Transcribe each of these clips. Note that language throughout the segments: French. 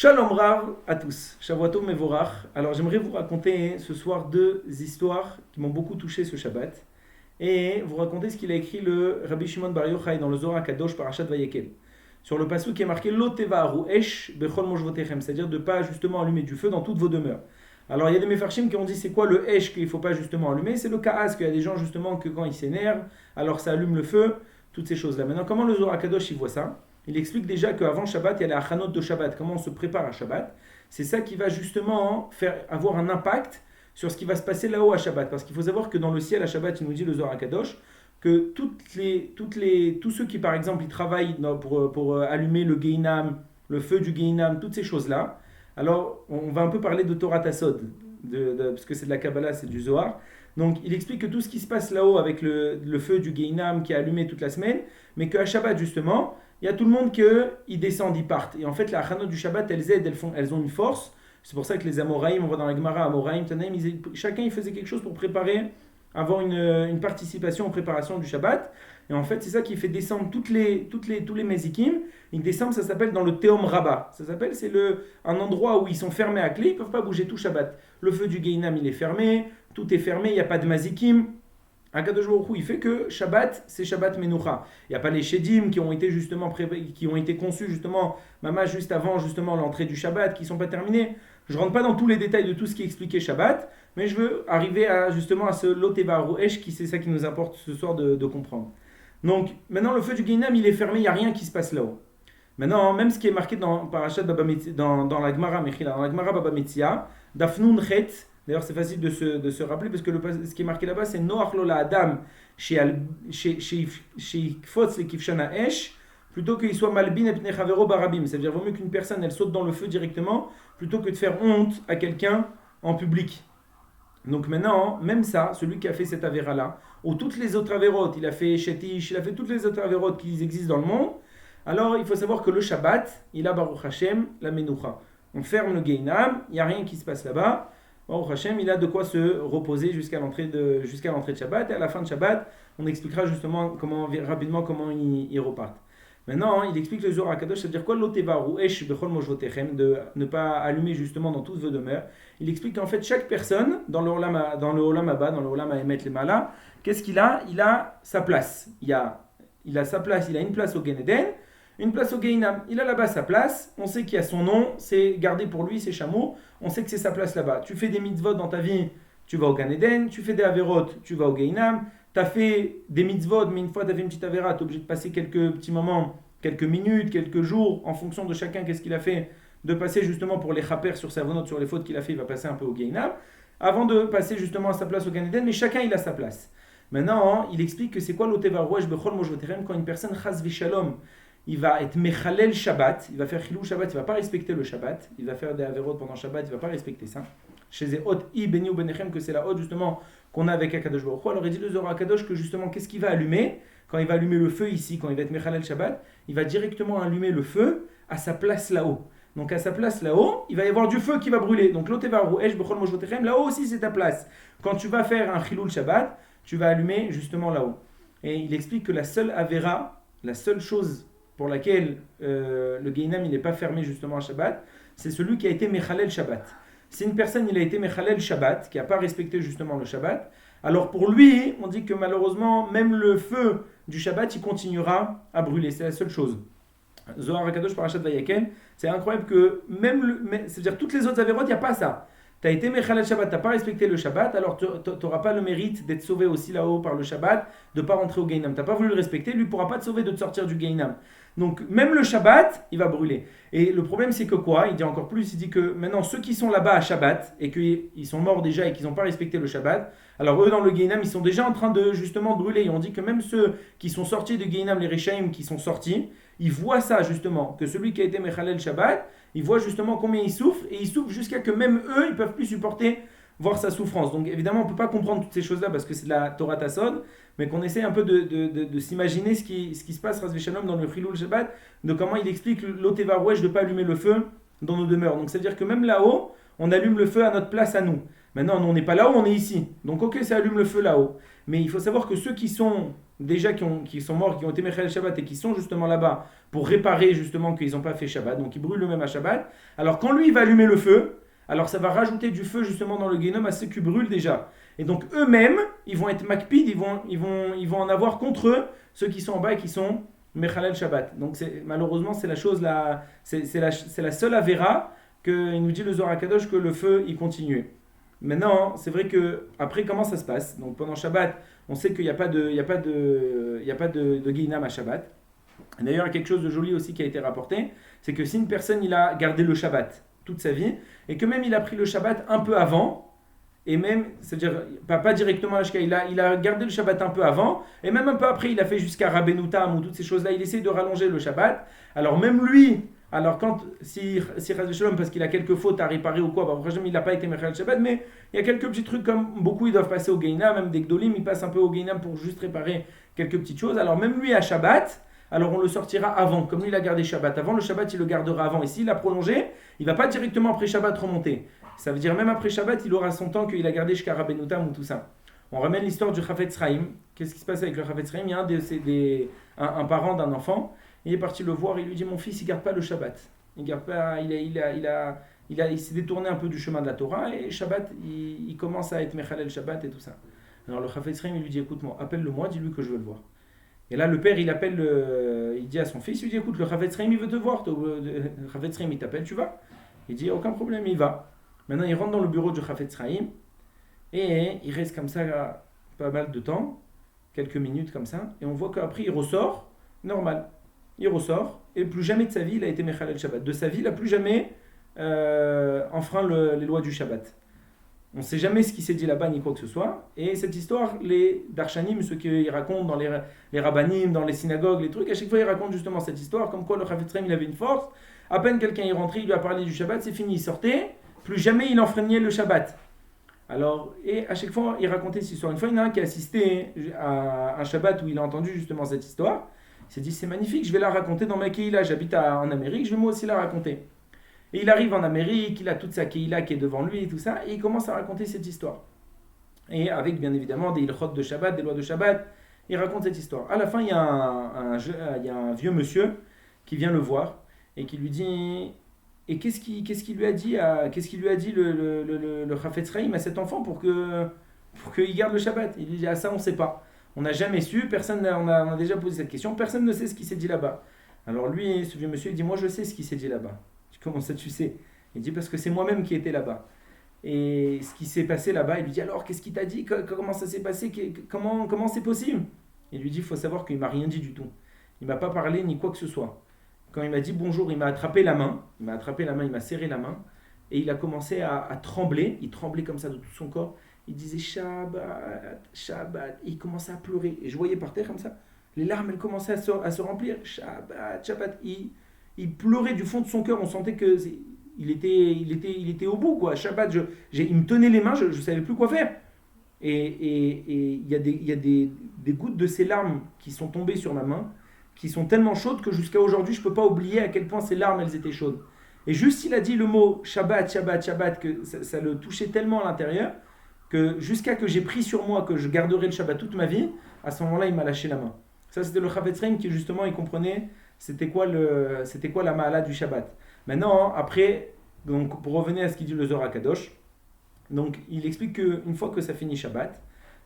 Shalom Rav à tous, Shavuot Mevorach. Alors j'aimerais vous raconter ce soir deux histoires qui m'ont beaucoup touché ce Shabbat et vous raconter ce qu'il a écrit le Rabbi Shimon Bar Yochai dans le Zohar Kadosh Parashat Vayekel. Sur le passage qui est marqué Lo tevaharu esh bechol moshvotechem, c'est-à-dire de ne pas justement allumer du feu dans toutes vos demeures. Alors il y a des mefarshim qui ont dit c'est quoi le esh qu'il ne faut pas justement allumer, c'est le kaas, qu'il y a des gens justement que quand ils s'énervent, alors ça allume le feu, toutes ces choses-là. Maintenant comment le Zohar Kadosh il voit ça? Il explique déjà qu'avant Shabbat, il y a la achanot de Shabbat, comment on se prépare à Shabbat. C'est ça qui va justement avoir un impact sur ce qui va se passer là-haut à Shabbat. Parce qu'il faut savoir que dans le ciel à Shabbat, il nous dit le Zohar HaKadosh, que tous ceux qui par exemple ils travaillent pour allumer le Gehinam, le feu du Gehinam, toutes ces choses-là. Alors on va un peu parler de Torah Tassod, parce que c'est de la Kabbalah, c'est du Zohar. Donc il explique que tout ce qui se passe là-haut avec le feu du Gehinam qui est allumé toute la semaine, mais qu'à Shabbat justement, il y a tout le monde qui descendent, ils partent. Et en fait, la Achanot du Shabbat, elles aident, elles ont une force. C'est pour ça que les Amoraïm, on voit dans la Gemara, Amoraïm, Tanaïm, chacun il faisait quelque chose pour préparer, avoir une participation aux préparations du Shabbat. Et en fait, c'est ça qui fait descendre tous les Mezikim. Ils descendent, ça s'appelle dans le Théom Rabbah. Ça s'appelle, c'est un endroit où ils sont fermés à clé, ils ne peuvent pas bouger tout Shabbat. Le feu du Gehinam, il est fermé, tout est fermé, il n'y a pas de Mazikim. Akadosh Baruch Hu, il fait que Shabbat, c'est Shabbat Menucha. Il n'y a pas les Shedim qui ont été conçus justement, mamash juste avant justement l'entrée du Shabbat, qui ne sont pas terminés. Je ne rentre pas dans tous les détails de tout ce qui est expliqué Shabbat, mais je veux arriver à ce Lotevaharu Esh, qui c'est ça qui nous importe ce soir de comprendre. Donc maintenant le feu du Gehinam, il est fermé, il n'y a rien qui se passe là-haut. Maintenant, même ce qui est marqué dans Parashat Baba Metzia, dans la Gemara Mechila, dans la Gemara Baba Metzia, Dafnun Chet. D'ailleurs, c'est facile de se rappeler parce que ce qui est marqué là-bas, c'est Noach lo la Adam sheikfotz le kifshana esh, plutôt qu'il soit malbin et pnei chavero barabim. C'est-à-dire, vaut mieux qu'une personne elle saute dans le feu directement plutôt que de faire honte à quelqu'un en public. Donc maintenant, même ça, celui qui a fait cette avéra-là, ou toutes les autres avérotes, il a fait Shetish, il a fait toutes les autres avérotes qui existent dans le monde, alors il faut savoir que le Shabbat, il a Baruch Hashem, la Menucha. On ferme le Gehinam, il n'y a rien qui se passe là-bas. Baruch Hashem, il a de quoi se reposer jusqu'à l'entrée de Shabbat. Et à la fin de Shabbat, on expliquera justement rapidement comment ils repartent. Maintenant, il explique le Zohar HaKadosh, c'est-à-dire quoi l'otevaharu esh bechol moshvotechem, de ne pas allumer justement dans toutes vos demeures. Il explique qu'en fait, chaque personne, dans le Olam Haba, dans le Olam Haemet Lemala, qu'est-ce qu'il a? Il a sa place. Il a sa place, il a une place au Gan Eden, une place au Gehinam. Il a là-bas sa place, on sait qu'il y a son nom, c'est gardé pour lui, ses chameaux, on sait que c'est sa place là-bas. Tu fais des mitzvot dans ta vie, tu vas au Gan Eden, tu fais des averot, tu vas au Gehinam, tu as fait des mitzvot, mais une fois tu as fait une petite avera, tu es obligé de passer quelques petits moments, quelques minutes, quelques jours, en fonction de chacun, qu'est-ce qu'il a fait, de passer justement pour les chaper sur sa avonot, sur les fautes qu'il a fait, il va passer un peu au Gehinam, avant de passer justement à sa place au Gan Eden, mais chacun il a sa place. Maintenant, il explique que c'est quoi l'otevaharu esh bechol moshvotechem quand une personne chas v'shalom, il va être mechalel Shabbat, il va faire chilou Shabbat, il ne va pas respecter le Shabbat, il va faire des averot pendant Shabbat, il ne va pas respecter ça. Chez les hot i beni ou benechem, que c'est la hot justement qu'on a avec Akadosh Baruch Hu. Alors il dit le Zohar HaKadosh que justement qu'est-ce qu'il va allumer quand il va allumer le feu ici, quand il va être mechalel Shabbat, il va directement allumer le feu à sa place là-haut. Donc à sa place là-haut, il va y avoir du feu qui va brûler. Donc l'otevaharu esh bechol moshvotechem, là-haut aussi c'est ta place. Quand tu vas faire un chilou Shabbat, tu vas allumer justement là-haut. Et il explique que la seule avera, la seule chose pour laquelle le Gehinam il n'est pas fermé justement à Shabbat, c'est celui qui a été Mechalel Shabbat. Si une personne il a été Mechalel Shabbat, qui n'a pas respecté justement le Shabbat, alors pour lui, on dit que malheureusement, même le feu du Shabbat, il continuera à brûler. C'est la seule chose. Zohar HaKadosh Parashat Vayekel, c'est incroyable que c'est-à-dire toutes les autres avérotes, il n'y a pas ça. Tu as été Mechalel Shabbat, tu n'as pas respecté le Shabbat, alors tu n'auras pas le mérite d'être sauvé aussi là-haut par le Shabbat, de ne pas rentrer au Gehinam. Tu n'as pas voulu le respecter, lui ne pourra pas te sauver de te sortir du Gehinam. Donc même le Shabbat, il va brûler. Et le problème c'est que quoi? Il dit encore plus, il dit que maintenant ceux qui sont là-bas à Shabbat, et qu'ils sont morts déjà et qu'ils n'ont pas respecté le Shabbat, alors eux dans le Gehinam, ils sont déjà en train de justement brûler. Et on dit que même ceux qui sont sortis de Gehinam, les Rechaim qui sont sortis, ils voient ça justement, que celui qui a été Mechalel Shabbat, il voit justement combien il souffre, et il souffre jusqu'à que même eux, ils ne peuvent plus supporter voir sa souffrance. Donc évidemment, on ne peut pas comprendre toutes ces choses-là parce que c'est de la Torah Tassod, mais qu'on essaie un peu de s'imaginer ce qui se passe, Ras Veshalom, dans le Chilul Shabbat, de comment il explique l'otevaharu esh de ne pas allumer le feu dans nos demeures. Donc c'est-à-dire que même là-haut, on allume le feu à notre place à nous. Maintenant, nous, on n'est pas là-haut, on est ici. Donc, ok, ça allume le feu là-haut. Mais il faut savoir que ceux qui sont déjà, qui sont morts, qui ont été Mechal Shabbat et qui sont justement là-bas pour réparer justement qu'ils n'ont pas fait Shabbat, donc ils brûlent eux-mêmes à Shabbat, alors quand lui, il va allumer le feu, alors ça va rajouter du feu justement dans le Guénom à ceux qui brûlent déjà. Et donc eux-mêmes, ils vont être makpid, ils vont en avoir contre eux, ceux qui sont en bas et qui sont Mechalel Shabbat. Donc malheureusement, c'est la chose là, c'est la seule avéra qu'il nous dit le Zohar HaKadosh que le feu, il continue. Maintenant, c'est vrai que après comment ça se passe? Donc pendant Shabbat, on sait qu'il n'y a pas de, il y a pas de, il y a pas de Guéinam à Shabbat. Et d'ailleurs, il y a quelque chose de joli aussi qui a été rapporté, c'est que si une personne il a gardé le Shabbat toute sa vie et que même il a pris le Shabbat un peu avant, et même, c'est-à-dire pas directement à l'Ashka, il a gardé le Shabbat un peu avant, et même un peu après, il a fait jusqu'à Rabbeinu Tam ou toutes ces choses-là, il essaie de rallonger le Shabbat. Alors même lui, alors quand, si Shalom, parce qu'il a quelques fautes à réparer ou quoi, il n'a pas été Mechal Shabbat, mais il y a quelques petits trucs comme beaucoup ils doivent passer au Gehinam, même des Gdolim, ils passent un peu au Gehinam pour juste réparer quelques petites choses. Alors même lui à Shabbat, alors on le sortira avant, comme lui il a gardé Shabbat avant, le Shabbat il le gardera avant, et s'il a prolongé, il ne va pas directement après Shabbat remonter. Ça veut dire même après Shabbat, il aura son temps qu'il a gardé jusqu'à Rabbeinu Tam ou tout ça. On ramène l'histoire du Chafetz Chaim. Qu'est-ce qui se passe avec le Chafetz Chaim? Il y a un parent d'un enfant, il est parti le voir, il lui dit mon fils il garde pas le Shabbat. Il garde pas, il s'est détourné un peu du chemin de la Torah et Shabbat il commence à être Mechalel Shabbat et tout ça. Alors le Chafetz Chaim il lui dit écoute-moi, appelle-le-moi, dis-lui que je veux le voir. Et là, le père, il dit à son fils, il lui dit, écoute, le Chafetz Chaim, il veut te voir. Le Chafetz Chaim, il t'appelle, tu vas? Il dit, aucun problème, il va. Maintenant, il rentre dans le bureau du Chafetz Chaim et il reste comme ça pas mal de temps, quelques minutes comme ça, et on voit qu'après, il ressort, normal. Il ressort, et plus jamais de sa vie, il a été Mechalel Shabbat. De sa vie, il n'a plus jamais enfreint les lois du Shabbat. On ne sait jamais ce qui s'est dit là-bas ni quoi que ce soit. Et cette histoire, les Darshanim, ceux qui racontent dans les Rabbanim, dans les synagogues, les trucs, à chaque fois ils racontent justement cette histoire, comme quoi le Chafetz Chaim il avait une force. À peine quelqu'un est rentré, il lui a parlé du Shabbat, c'est fini, il sortait, plus jamais il enfreignait le Shabbat. Alors, et à chaque fois il racontait cette histoire. Une fois, il y en a un qui a assisté à un Shabbat où il a entendu justement cette histoire. Il s'est dit c'est magnifique, je vais la raconter dans ma Keïla, j'habite en Amérique, je vais moi aussi la raconter. Et il arrive en Amérique, il a toute sa Keïla qui est devant lui et tout ça, et il commence à raconter cette histoire. Et avec bien évidemment des ilchot de Shabbat, des lois de Shabbat, il raconte cette histoire. À la fin, il y a un vieux monsieur qui vient le voir et qui lui dit et qu'est-ce qu'il lui a dit le Chafetz Chaim à cet enfant pour qu'il garde le Shabbat. Il lui dit ça on ne sait pas. On n'a jamais su, on a déjà posé cette question, personne ne sait ce qui s'est dit là-bas. Alors lui, ce vieux monsieur, il dit moi je sais ce qui s'est dit là-bas. Comment ça tu sais? Il dit parce que c'est moi-même qui étais là-bas. Et ce qui s'est passé là-bas, il lui dit alors qu'est-ce qu'il t'a dit? Comment ça s'est passé? Comment c'est possible? Il lui dit il faut savoir qu'il m'a rien dit du tout. Il m'a pas parlé ni quoi que ce soit. Quand il m'a dit bonjour, il m'a attrapé la main, il m'a serré la main et il a commencé à trembler. Il tremblait comme ça de tout son corps. Il disait Shabbat, Shabbat. Et il commençait à pleurer. Et je voyais par terre comme ça. Les larmes elles commençaient à se remplir. Shabbat, Shabbat. Il pleurait du fond de son cœur, on sentait que il était au bout quoi. Shabbat, il me tenait les mains, je ne savais plus quoi faire. Et il y a des gouttes de ces larmes qui sont tombées sur ma main, qui sont tellement chaudes que jusqu'à aujourd'hui je ne peux pas oublier à quel point ces larmes elles étaient chaudes. Et juste il a dit le mot Shabbat, Shabbat, Shabbat, que ça le touchait tellement à l'intérieur, que jusqu'à que j'ai pris sur moi que je garderai le Shabbat toute ma vie, à ce moment-là il m'a lâché la main. Ça c'était le Chafetz Chaim qui justement il comprenait c'était quoi la ma'ala du Shabbat. Maintenant, après, donc, pour revenir à ce qu'il dit le Zohar HaKadosh, donc il explique qu'une fois que ça finit Shabbat,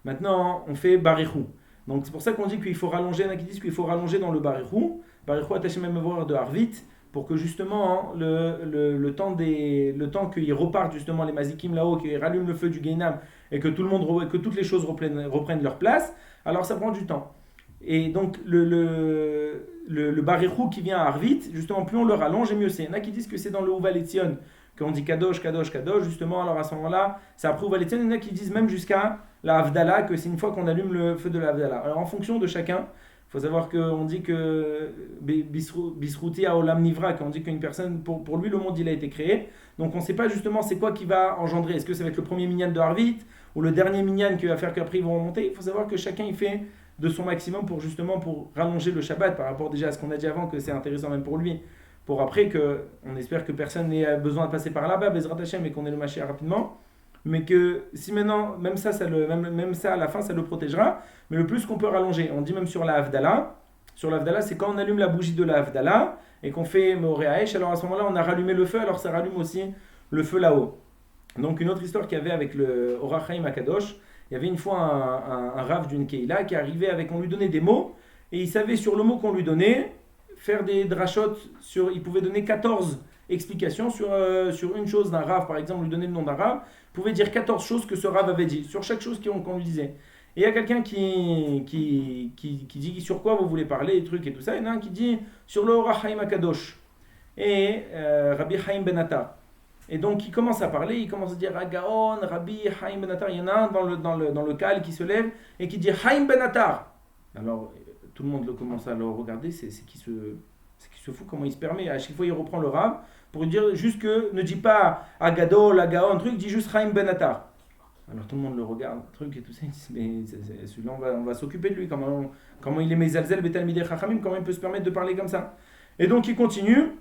maintenant on fait Barichou. Donc c'est pour ça qu'on dit qu'il faut rallonger, il y en a qui disent qu'il faut rallonger dans le Barichou attaché même à voir de Harvit, pour que justement le temps qu'ils repartent justement les mazikim là-haut, qu'ils rallument le feu du Gehinam et que toutes les choses reprennent leur place, alors ça prend du temps. Et donc le Barichou qui vient à Harvit, justement plus on le rallonge et mieux c'est. Il y en a qui disent que c'est dans le Uval Etzion qu'on dit Kadosh, Kadosh, Kadosh, justement alors à ce moment-là c'est après Uval Etzion. Il y en a qui disent même jusqu'à la Havdalah, que c'est une fois qu'on allume le feu de la Havdalah. Alors en fonction de chacun, il faut savoir qu'on dit que Bisruti Haolam Nivra, qu'on dit qu'une personne, pour lui le monde il a été créé, donc on ne sait pas justement c'est quoi qui va engendrer, est-ce que ça va être le premier minyan de Harvit ou le dernier minyan qui va faire qu'après ils vont remonter. Il faut savoir que chacun il fait de son maximum pour rallonger le Shabbat par rapport déjà à ce qu'on a dit avant, que c'est intéressant même pour lui, pour après on espère que personne n'ait besoin de passer par là-bas, Bezrat Hashem, et qu'on ait le Mashiach rapidement, mais que si maintenant, même ça à la fin, ça le protégera, mais le plus qu'on peut rallonger. On dit même sur la Havdalah, c'est quand on allume la bougie de la Havdalah et qu'on fait Moré Haesh, alors à ce moment-là, on a rallumé le feu, alors ça rallume aussi le feu là-haut. Donc une autre histoire qu'il y avait avec le Orach Chaim Akadosh, il y avait une fois un rave d'une Keila qui arrivait avec, on lui donnait des mots, et il savait sur le mot qu'on lui donnait, faire des drachot, il pouvait donner 14 explications sur une chose d'un rave, par exemple, lui donner le nom d'un rave, il pouvait dire 14 choses que ce rave avait dit, sur chaque chose qu'on lui disait. Et il y a quelqu'un qui dit sur quoi vous voulez parler, les trucs et tout ça, et il y en a un qui dit sur le Orach Chaim Akadosh, et Rabbi Chaim Ben Attar. Et donc il commence à parler, il commence à dire Agaon, Rabbi, Chaim Ben Attar. Il y en a un dans le cal qui se lève et qui dit Chaim Ben Attar. Alors tout le monde commence à le regarder, c'est qui se fout, comment il se permet. À chaque fois il reprend le rab pour lui dire juste que ne dis pas Agadol, Agaon, truc, dis juste Chaim Ben Attar. Alors tout le monde le regarde, truc et tout ça, il dit mais celui-là on va s'occuper de lui, comment il est Mezalzel, Betalmidei Chachamim, comment il peut se permettre de parler comme ça. Et donc il continue.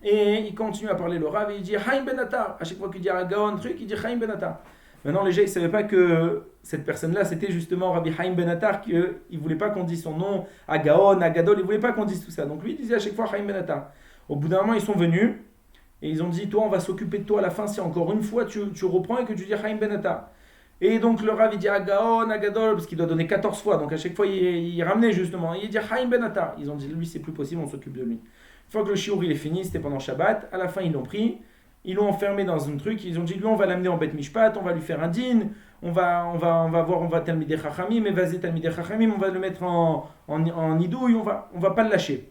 Et il continue à parler le Rav et il dit Chaim Ben Attar. À chaque fois qu'il dit un Gaon, truc, il dit Chaim Ben Attar. Maintenant, les gens ne savaient pas que cette personne-là, c'était justement Rabbi Chaim Ben Attar, qu'il ne voulait pas qu'on dise son nom, Agaon, Agadol, il ne voulait pas qu'on dise tout ça. Donc lui, il disait à chaque fois Chaim Ben Attar. Au bout d'un moment, ils sont venus et ils ont dit toi, on va s'occuper de toi à la fin si encore une fois tu reprends et que tu dis Chaim Ben Attar. Et donc le Rav, il dit Agaon, Agadol, parce qu'il doit donner 14 fois. Donc à chaque fois, il ramenait justement. Il dit Chaim Ben Attar. Ils ont dit lui, c'est plus possible, on s'occupe de lui. Une fois que le shiur il est fini, c'était pendant Shabbat, à la fin ils l'ont pris, ils l'ont enfermé dans un truc, ils ont dit lui on va l'amener en Bet Mishpat, on va lui faire un din, on va voir, on va Talmidei Chachamim, mais vas-y Talmidei Chachamim, on va le mettre en idouille, on va pas le lâcher.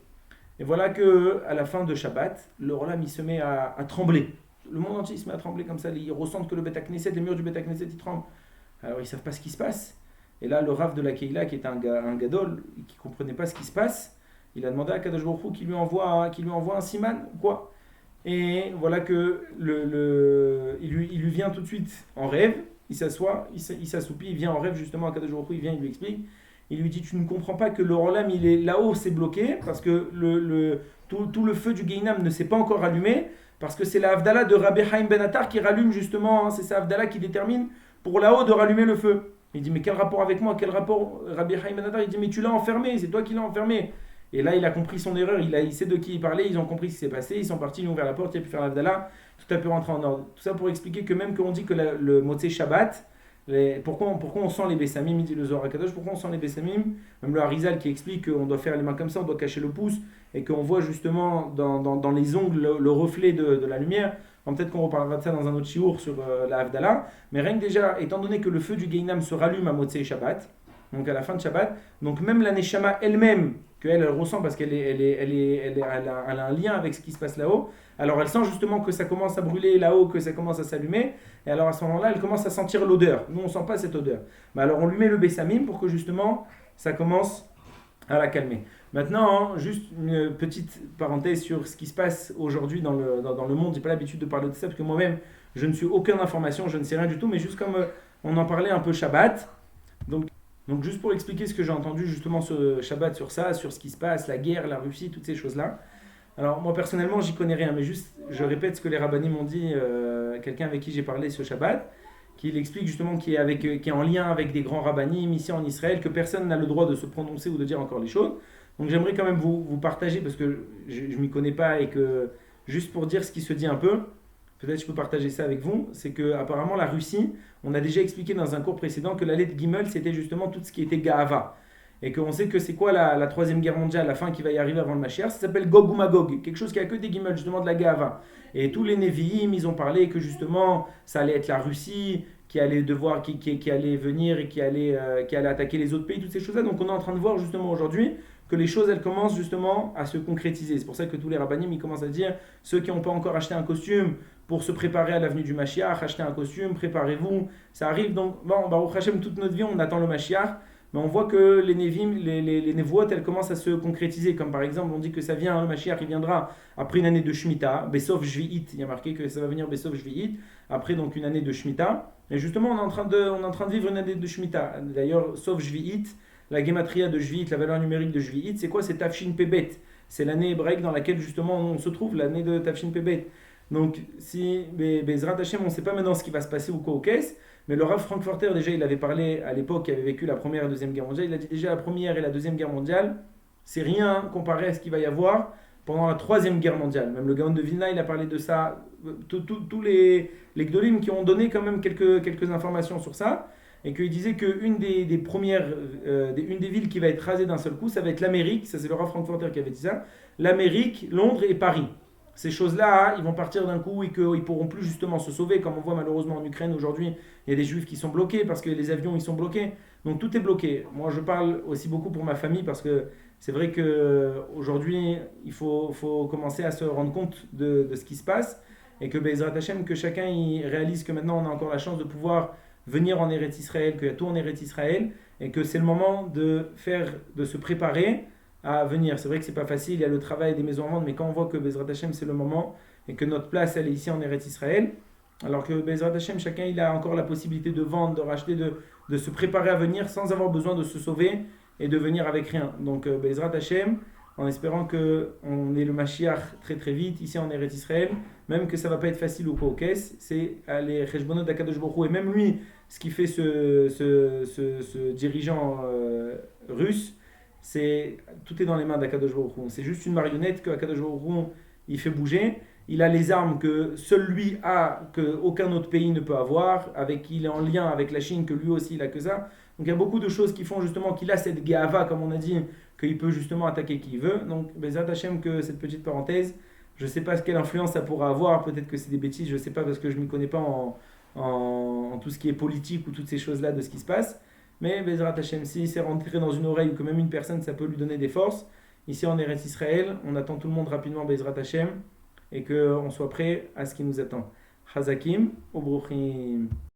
Et voilà que à la fin de Shabbat, le Rolam il se met à trembler. Le monde entier il se met à trembler comme ça, ils ressentent que le Bet Knesset, les murs du Bet Knesset ils tremblent. Alors ils savent pas ce qui se passe. Et là le Rav de la Keila qui était un gadol, qui comprenait pas ce qui se passe, il a demandé à Kadosh Baruch Hu qu'il lui envoie un siman ou quoi. Et voilà que il lui vient tout de suite en rêve, il s'assoit, il s'assoupit, il vient en rêve justement à Kadosh Baruch Hu, il vient, il lui explique. Il lui dit tu ne comprends pas que le Rolam il est là-haut, c'est bloqué parce que tout le feu du Gehinam ne s'est pas encore allumé parce que c'est la Havdalah de Rabbi Chaim Ben Attar qui rallume justement, c'est sa Havdalah qui détermine pour là-haut de rallumer le feu. Il dit mais quel rapport avec moi, quel rapport Rabbi Chaim Ben Attar? Il dit mais tu l'as enfermé, c'est toi qui l'as enfermé. Et là, il a compris son erreur, il sait de qui il parlait, ils ont compris ce qui s'est passé, ils sont partis, ils ont ouvert la porte, il a pu faire l'Avdallah, tout a pu rentrer en ordre. Tout ça pour expliquer que même quand on dit que le Motzei Shabbat, pourquoi on sent les Bessamim, il dit le Zohar HaKadosh, pourquoi on sent les Bessamim, même le Harizal qui explique qu'on doit faire les mains comme ça, on doit cacher le pouce, et qu'on voit justement dans les ongles le reflet de la lumière. Donc peut-être qu'on reparlera de ça dans un autre shiur sur la Havdalah, mais rien que déjà, étant donné que le feu du Gehinam se rallume à Motzei Shabbat, donc à la fin de Shabbat, donc même la Neshama elle-même, qu'elle ressent parce qu'elle a un lien avec ce qui se passe là-haut, alors elle sent justement que ça commence à brûler là-haut, que ça commence à s'allumer, et alors à ce moment-là, elle commence à sentir l'odeur. Nous, on ne sent pas cette odeur. Mais alors on lui met le Bessamim pour que justement, ça commence à la calmer. Maintenant, juste une petite parenthèse sur ce qui se passe aujourd'hui dans le monde. Je n'ai pas l'habitude de parler de ça parce que moi-même, je ne suis aucune information, je ne sais rien du tout, mais juste comme on en parlait un peu Shabbat, donc juste pour expliquer ce que j'ai entendu justement ce Shabbat sur ça, sur ce qui se passe, la guerre, la Russie, toutes ces choses-là. Alors moi personnellement, j'y connais rien, mais juste je répète ce que les rabbinim m'ont dit, quelqu'un avec qui j'ai parlé ce Shabbat, qui explique justement qui est en lien avec des grands rabbinim ici en Israël, que personne n'a le droit de se prononcer ou de dire encore les choses. Donc j'aimerais quand même vous partager, parce que je ne m'y connais pas et que juste pour dire ce qui se dit un peu, peut-être je peux partager ça avec vous, c'est que apparemment la Russie, on a déjà expliqué dans un cours précédent que la lettre Gimel c'était justement tout ce qui était Gaava. Et qu'on sait que c'est quoi la troisième guerre mondiale, la fin qui va y arriver avant le Mashiach, ça s'appelle Gog ou Magog, quelque chose qui a que des Gimel, justement de la Gaava. Et tous les Nevi'im, ils ont parlé que justement ça allait être la Russie qui allait devoir, qui allait venir et qui allait attaquer les autres pays, toutes ces choses-là. Donc on est en train de voir justement aujourd'hui que les choses elles commencent justement à se concrétiser. C'est pour ça que tous les rabbinim ils commencent à dire ceux qui n'ont pas encore acheté un costume pour se préparer à l'avenue du Mashiach, achetez un costume, préparez-vous, ça arrive. Donc bon, Baruch Hashem, toute notre vie on attend le Mashiach, mais on voit que les Nevim, les Nevuot elles commencent à se concrétiser, comme par exemple on dit que ça vient, le Mashiach il viendra après une année de Shemitah, Besov Shvi'it, il y a marqué que ça va venir Besov Shvi'it, après donc une année de Shemitah, et justement on est en train de vivre une année de Shemitah. D'ailleurs Sov Shvi'it, la gematria de Shvi'it, la valeur numérique de Shvi'it, c'est quoi? C'est Tafshin Pebet. C'est l'année hébraïque dans laquelle justement on se trouve, l'année de Tafshin Pebet. Donc, si Bezrat Hashem, on ne sait pas maintenant ce qui va se passer ou quoi au caisse, mais le Rav Frankfurter, déjà, il avait parlé à l'époque, il avait vécu la Première et la Deuxième Guerre mondiale, il a dit déjà la Première et la Deuxième Guerre mondiale, c'est rien comparé à ce qu'il va y avoir pendant la Troisième Guerre mondiale. Même le Gaon de Vilna, il a parlé de ça. Tous les Gdolim qui ont donné quand même quelques informations sur ça, et qu'il disait qu'une des premières, une des villes qui va être rasée d'un seul coup, ça va être l'Amérique, ça c'est le Rav Frankfurter qui avait dit ça, l'Amérique, Londres et Paris. Ces choses-là, ils vont partir d'un coup et qu'ils ne pourront plus justement se sauver, comme on voit malheureusement en Ukraine aujourd'hui, il y a des juifs qui sont bloqués parce que les avions ils sont bloqués. Donc tout est bloqué. Moi je parle aussi beaucoup pour ma famille parce que c'est vrai qu'aujourd'hui il faut commencer à se rendre compte de ce qui se passe et que Bezrat Hashem, que chacun il réalise que maintenant on a encore la chance de pouvoir venir en Eretz Israël, qu'il y a tout en Eretz Israël et que c'est le moment de se préparer à venir. C'est vrai que c'est pas facile, il y a le travail des maisons à vendre, mais quand on voit que Bezrat Hashem c'est le moment et que notre place elle est ici en Eretz Israël, alors que Bezrat Hashem, chacun il a encore la possibilité de vendre, de racheter, de se préparer à venir sans avoir besoin de se sauver et de venir avec rien. Donc Bezrat Hashem, en espérant qu'on ait le Mashiach très très vite ici en Eretz Israël, même que ça va pas être facile au Kaukes, c'est les Cheshbonot d'Akadosh Baruch Hu. Et même lui, ce qui fait ce dirigeant russe, tout est dans les mains d'Akadosh Baruch Hu. C'est juste une marionnette que Akadosh Baruch Hu, il fait bouger. Il a les armes que seul lui a, que aucun autre pays ne peut avoir, avec qui il est en lien avec la Chine, que lui aussi il a que ça. Donc il y a beaucoup de choses qui font justement qu'il a cette Gahava, comme on a dit, qu'il peut justement attaquer qui il veut. Donc Bezrat Hashem, que cette petite parenthèse, je ne sais pas quelle influence ça pourra avoir, peut-être que c'est des bêtises, je ne sais pas parce que je ne m'y connais pas en tout ce qui est politique ou toutes ces choses-là de ce qui se passe. Mais Bezrat Hashem, si c'est rentré dans une oreille ou que même une personne, ça peut lui donner des forces. Ici en Eretz Israël, on attend tout le monde rapidement Bezrat Hashem et qu'on soit prêt à ce qui nous attend. Chazakim, Obruchim.